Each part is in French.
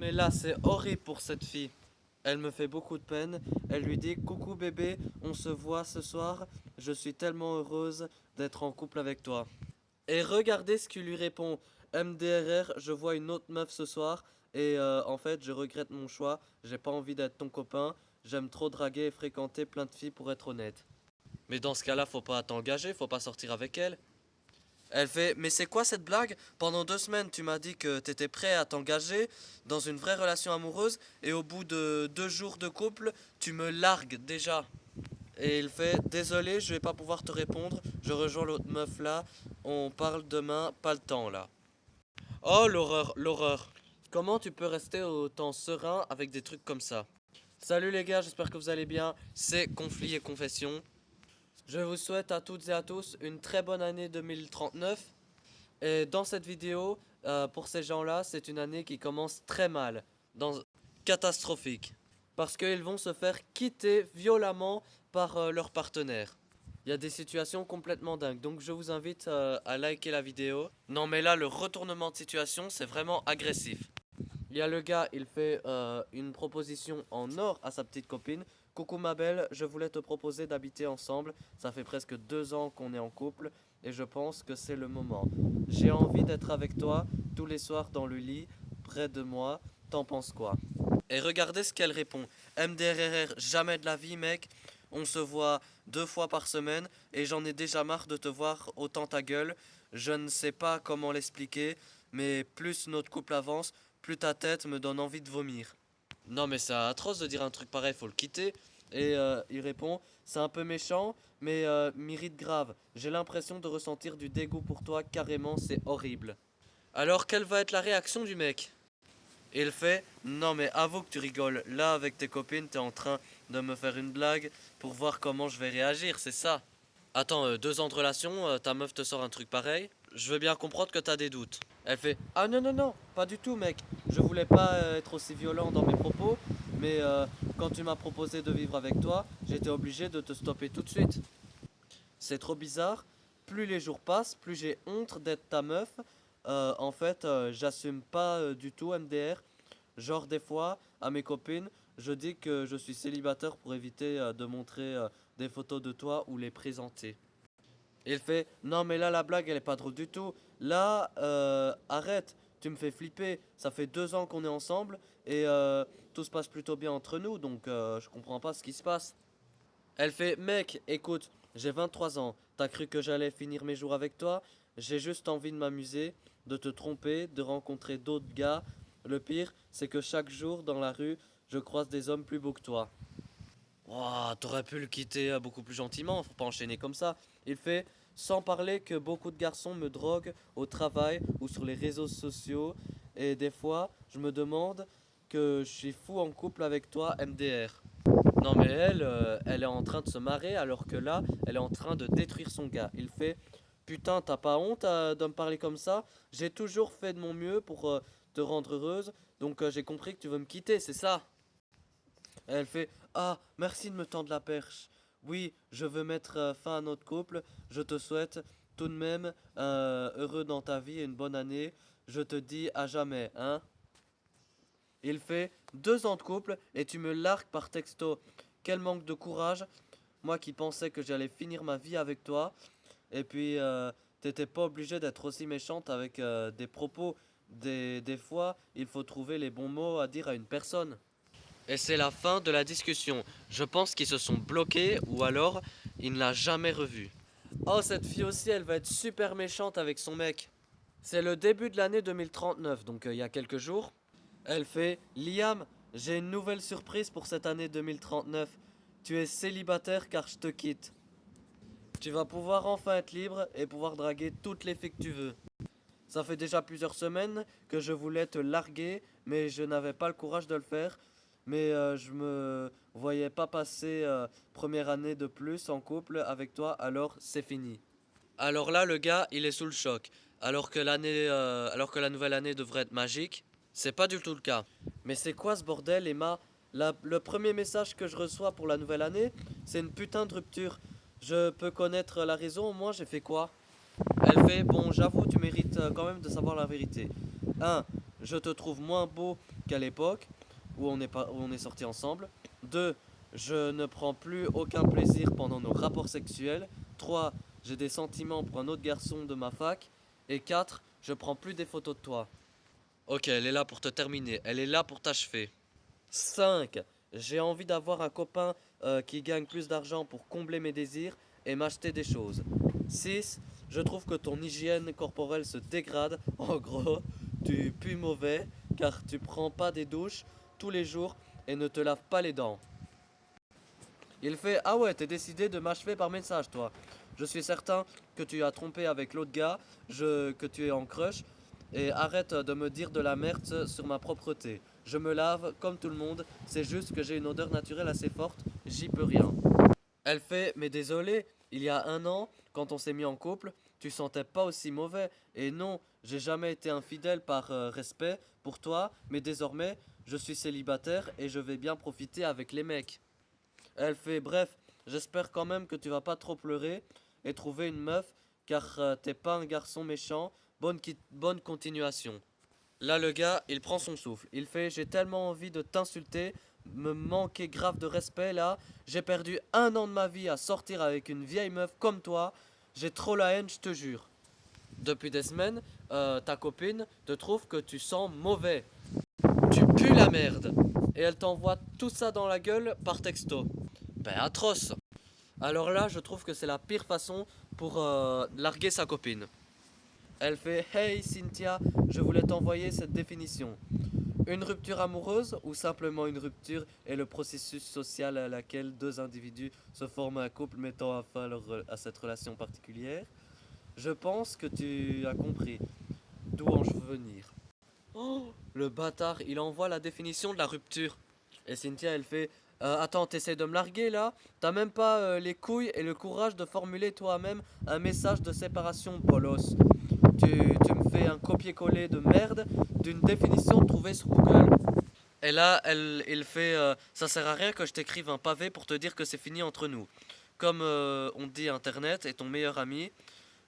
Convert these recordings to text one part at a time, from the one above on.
mais là, c'est horrible pour cette fille. Elle me fait beaucoup de peine. Elle lui dit: Coucou bébé, on se voit ce soir. Je suis tellement heureuse d'être en couple avec toi. Et regardez ce qu'il lui répond: MDRR, je vois une autre meuf ce soir. Et en fait, je regrette mon choix. J'ai pas envie d'être ton copain. J'aime trop draguer et fréquenter plein de filles pour être honnête. Mais dans ce cas-là, faut pas t'engager, faut pas sortir avec elle. Elle fait: mais c'est quoi cette blague? Pendant 2 semaines, tu m'as dit que t'étais prêt à t'engager dans une vraie relation amoureuse, et au bout de 2 jours de couple, tu me largues déjà. Et il fait: désolé, je vais pas pouvoir te répondre, je rejoins l'autre meuf là, on parle demain, pas le temps là. Oh l'horreur, l'horreur. Comment tu peux rester autant serein avec des trucs comme ça? Salut les gars, j'espère que vous allez bien, c'est Conflit et Confession. Je vous souhaite à toutes et à tous une très bonne année 2039. Et dans cette vidéo, pour ces gens-là, c'est une année qui commence très mal, catastrophique, parce qu'ils vont se faire quitter violemment par leur partenaire. Il y a des situations complètement dingues, donc je vous invite à liker la vidéo. Non mais là, le retournement de situation, c'est vraiment agressif. Il y a le gars, il fait une proposition en or à sa petite copine. Coucou ma belle, je voulais te proposer d'habiter ensemble. Ça fait presque 2 ans qu'on est en couple et je pense que c'est le moment. J'ai envie d'être avec toi tous les soirs dans le lit, près de moi. T'en penses quoi? Et regardez ce qu'elle répond. MDRR, jamais de la vie mec. On se voit 2 fois par semaine et j'en ai déjà marre de te voir autant ta gueule. Je ne sais pas comment l'expliquer, mais plus notre couple avance, plus ta tête me donne envie de vomir. Non mais c'est atroce de dire un truc pareil, faut le quitter. Et il répond: c'est un peu méchant, mais mérite grave. J'ai l'impression de ressentir du dégoût pour toi, carrément, c'est horrible. Alors quelle va être la réaction du mec? Et il fait: non mais avoue que tu rigoles. Là avec tes copines, t'es en train de me faire une blague pour voir comment je vais réagir, c'est ça? Attends, 2 ans de relation, ta meuf te sort un truc pareil? Je veux bien comprendre que t'as des doutes. Elle fait: ah non, non, non, pas du tout, mec. Je voulais pas être aussi violent dans mes propos, mais quand tu m'as proposé de vivre avec toi, j'étais obligé de te stopper tout de suite. C'est trop bizarre. Plus les jours passent, plus j'ai honte d'être ta meuf. En fait, j'assume pas du tout MDR. Genre, des fois, à mes copines, je dis que je suis célibataire pour éviter de montrer des photos de toi ou les présenter. Il fait: non mais là la blague elle est pas drôle du tout. Là arrête, tu me fais flipper. Ça fait 2 ans qu'on est ensemble et tout se passe plutôt bien entre nous, donc je comprends pas ce qui se passe. Elle fait: mec, écoute, j'ai 23 ans. T'as cru que j'allais finir mes jours avec toi? J'ai juste envie de m'amuser, de te tromper, de rencontrer d'autres gars. Le pire, c'est que chaque jour dans la rue, je croise des hommes plus beaux que toi. Ouah, t'aurais pu le quitter beaucoup plus gentiment, faut pas enchaîner comme ça. Il fait: sans parler que beaucoup de garçons me droguent au travail ou sur les réseaux sociaux, et des fois, je me demande que je suis fou en couple avec toi, MDR. Non mais elle, elle est en train de se marrer alors que là, elle est en train de détruire son gars. Il fait: putain, t'as pas honte de me parler comme ça? J'ai toujours fait de mon mieux pour te rendre heureuse, donc j'ai compris que tu veux me quitter, c'est ça? Elle fait: ah, merci de me tendre la perche. Oui, je veux mettre fin à notre couple. Je te souhaite tout de même heureux dans ta vie et une bonne année. Je te dis à jamais, hein. Il fait: 2 ans de couple et tu me largues par texto. Quel manque de courage. Moi qui pensais que j'allais finir ma vie avec toi. Et puis, t'étais pas obligé d'être aussi méchante avec des propos. Des fois, il faut trouver les bons mots à dire à une personne. Et c'est la fin de la discussion. Je pense qu'ils se sont bloqués ou alors il ne l'a jamais revu. Oh, cette fille aussi, elle va être super méchante avec son mec. C'est le début de l'année 2039, donc il y a quelques jours. Elle fait: Liam, j'ai une nouvelle surprise pour cette année 2039. Tu es célibataire car je te quitte. Tu vas pouvoir enfin être libre et pouvoir draguer toutes les filles que tu veux. Ça fait déjà plusieurs semaines que je voulais te larguer, mais je n'avais pas le courage de le faire. Mais je me voyais pas passer première année de plus en couple avec toi, alors c'est fini. Alors là, le gars, il est sous le choc. Alors que la nouvelle année devrait être magique, c'est pas du tout le cas. Mais c'est quoi ce bordel, Emma? Le premier message que je reçois pour la nouvelle année, c'est une putain de rupture. Je peux connaître la raison, moi j'ai fait quoi? Elle fait: bon, j'avoue, tu mérites quand même de savoir la vérité. 1. je te trouve moins beau qu'à l'époque où on est sortis ensemble. 2. Je ne prends plus aucun plaisir pendant nos rapports sexuels. 3. J'ai des sentiments pour un autre garçon de ma fac. Et 4. Je prends plus des photos de toi. Ok, elle est là pour te terminer. Elle est là pour t'achever. 5. J'ai envie d'avoir un copain qui gagne plus d'argent pour combler mes désirs et m'acheter des choses. 6. Je trouve que ton hygiène corporelle se dégrade. En gros, tu pues mauvais car tu prends pas des douches tous les jours et ne te laves pas les dents. Il fait: ah ouais, t'es décidé de m'achever par message, toi. Je suis certain que tu as trompé avec l'autre gars, que tu es en crush, et arrête de me dire de la merde sur ma propreté. Je me lave comme tout le monde, c'est juste que j'ai une odeur naturelle assez forte, j'y peux rien. Elle fait: mais désolé, il y a un an, quand on s'est mis en couple, tu sentais pas aussi mauvais. Et non, j'ai jamais été infidèle par respect pour toi, mais désormais, je suis célibataire et je vais bien profiter avec les mecs. Elle fait: bref, j'espère quand même que tu vas pas trop pleurer et trouver une meuf, car t'es pas un garçon méchant. Bonne continuation. Là, le gars, il prend son souffle. Il fait: j'ai tellement envie de t'insulter, me manquer grave de respect là. J'ai perdu un an de ma vie à sortir avec une vieille meuf comme toi. J'ai trop la haine, je te jure. Depuis des semaines, ta copine te trouve que tu sens mauvais. Tu pues la merde. Et elle t'envoie tout ça dans la gueule par texto. Ben atroce. Alors là, je trouve que c'est la pire façon pour larguer sa copine. Elle fait: hey Cynthia, je voulais t'envoyer cette définition. Une rupture amoureuse ou simplement une rupture est le processus social à laquelle deux individus se forment un couple mettant fin à cette relation particulière. Je pense que tu as compris d'où en je veux venir. Oh, le bâtard, il envoie la définition de la rupture. Et Cynthia, elle fait: attends, t'essaies de me larguer là? T'as même pas les couilles et le courage de formuler toi-même un message de séparation, bolos. Tu me fais un copier-coller de merde d'une définition trouvée sur Google. Et là, il fait: ça sert à rien que je t'écrive un pavé pour te dire que c'est fini entre nous. Comme on dit, Internet est ton meilleur ami.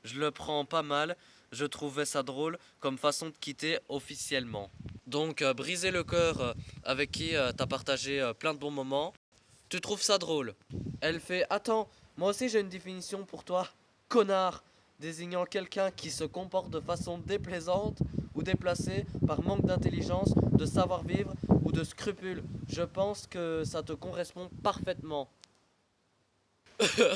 Je le prends pas mal. Je trouvais ça drôle comme façon de quitter officiellement. Donc, briser le cœur avec qui t'as partagé plein de bons moments. Tu trouves ça drôle? Elle fait: attends, moi aussi j'ai une définition pour toi. Connard, désignant quelqu'un qui se comporte de façon déplaisante ou déplacée par manque d'intelligence, de savoir-vivre ou de scrupules. Je pense que ça te correspond parfaitement.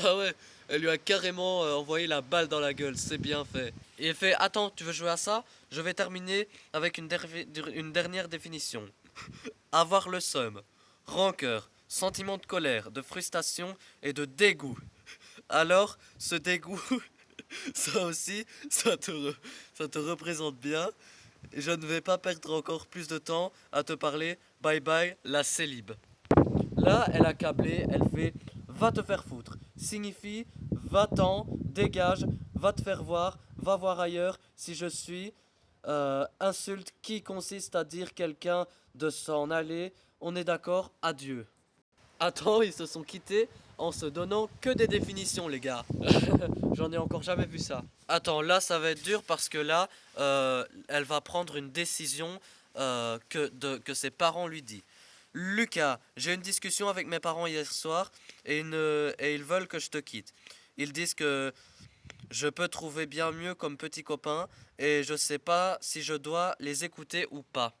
Ah ouais, elle lui a carrément envoyé la balle dans la gueule, c'est bien fait. Et il fait: attends, tu veux jouer à ça? Je vais terminer avec une dernière définition. Avoir le seum, rancœur, sentiment de colère, de frustration et de dégoût. Alors, ce dégoût, ça aussi, ça te représente bien. Et je ne vais pas perdre encore plus de temps à te parler. Bye bye, la célib. Là, elle a câblé, elle fait: va te faire foutre. Signifie: va-t'en, dégage, va te faire voir, va voir ailleurs. Si je suis insulte qui consiste à dire quelqu'un de s'en aller. On est d'accord, adieu. Attends, ils se sont quittés en se donnant que des définitions, les gars. J'en ai encore jamais vu ça. Attends, là, ça va être dur parce que là, elle va prendre une décision que ses parents lui disent. Lucas, j'ai eu une discussion avec mes parents hier soir et ils veulent que je te quitte. Ils disent que je peux trouver bien mieux comme petit copain et je sais pas si je dois les écouter ou pas.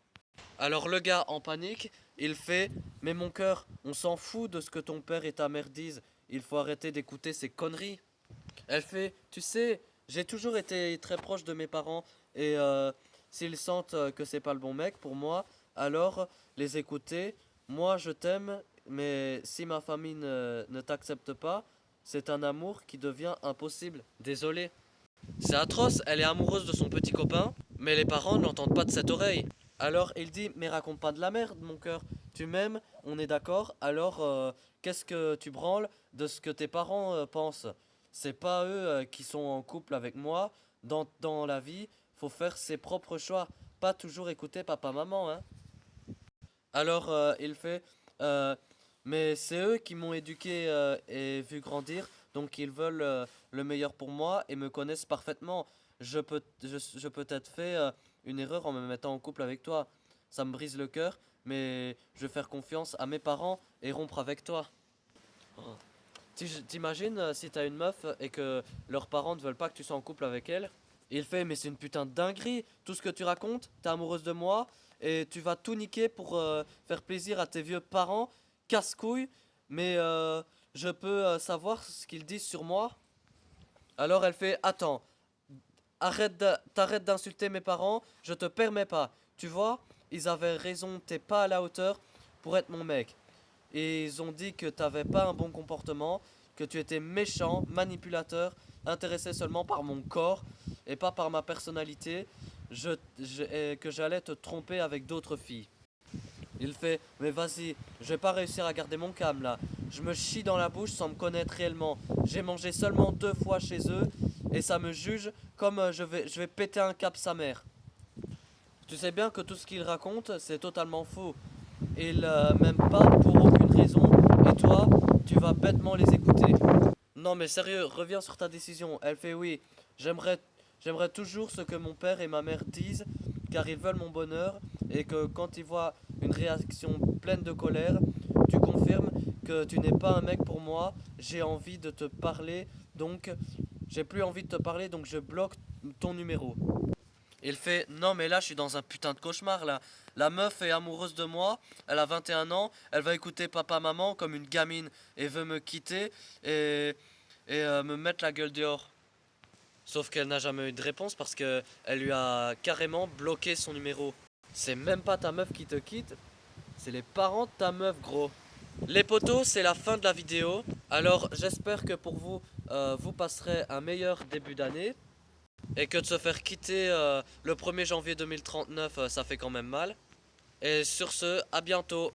Alors le gars en panique, il fait: mais mon cœur, on s'en fout de ce que ton père et ta mère disent. Il faut arrêter d'écouter ces conneries. Elle fait: tu sais, j'ai toujours été très proche de mes parents et s'ils sentent que c'est pas le bon mec pour moi, alors les écouter. Moi je t'aime, mais si ma famille ne t'accepte pas, c'est un amour qui devient impossible. Désolé. C'est atroce, elle est amoureuse de son petit copain, mais les parents n'entendent pas de cette oreille. Alors il dit: mais raconte pas de la merde, mon cœur. Tu m'aimes, on est d'accord, alors qu'est-ce que tu branles de ce que tes parents pensent? C'est pas eux qui sont en couple avec moi. Dans la vie, faut faire ses propres choix, pas toujours écouter papa-maman, hein. Alors il fait: euh, mais c'est eux qui m'ont éduqué et vu grandir, donc ils veulent le meilleur pour moi et me connaissent parfaitement. Je peux être fait une erreur en me mettant en couple avec toi. Ça me brise le cœur, mais je vais faire confiance à mes parents et rompre avec toi. Oh. T'imagines si t'as une meuf et que leurs parents ne veulent pas que tu sois en couple avec elle? Et il fait, mais c'est une putain de dinguerie, tout ce que tu racontes, t'es amoureuse de moi et tu vas tout niquer pour faire plaisir à tes vieux parents, casse-couille, mais je peux savoir ce qu'ils disent sur moi? Alors elle fait, attends, t'arrêtes d'insulter mes parents, je te permets pas. Tu vois, ils avaient raison, t'es pas à la hauteur pour être mon mec. Et ils ont dit que t'avais pas un bon comportement, que tu étais méchant, manipulateur, intéressé seulement par mon corps et pas par ma personnalité, et que j'allais te tromper avec d'autres filles. Il fait, mais vas-y, je vais pas réussir à garder mon calme là. Je me chie dans la bouche sans me connaître réellement. J'ai mangé seulement 2 fois chez eux et ça me juge comme je vais péter un cap sa mère. Tu sais bien que tout ce qu'il raconte, c'est totalement faux. Ils m'aiment pas pour aucune raison et toi, tu vas bêtement les écouter. Non mais sérieux, reviens sur ta décision. Elle fait oui, j'aimerais j'aimerais toujours ce que mon père et ma mère disent car ils veulent mon bonheur et que quand ils voient une réaction pleine de colère, tu confirmes que tu n'es pas un mec pour moi, j'ai envie de te parler donc j'ai plus envie de te parler donc je bloque ton numéro. Il fait non mais là je suis dans un putain de cauchemar là. La meuf est amoureuse de moi, elle a 21 ans, elle va écouter papa maman comme une gamine et veut me quitter et me mettre la gueule dehors. Sauf qu'elle n'a jamais eu de réponse parce que elle lui a carrément bloqué son numéro. C'est même pas ta meuf qui te quitte, c'est les parents de ta meuf gros. Les potos, c'est la fin de la vidéo. Alors j'espère que pour vous, vous passerez un meilleur début d'année. Et que de se faire quitter le 1er janvier 2039, ça fait quand même mal. Et sur ce, à bientôt.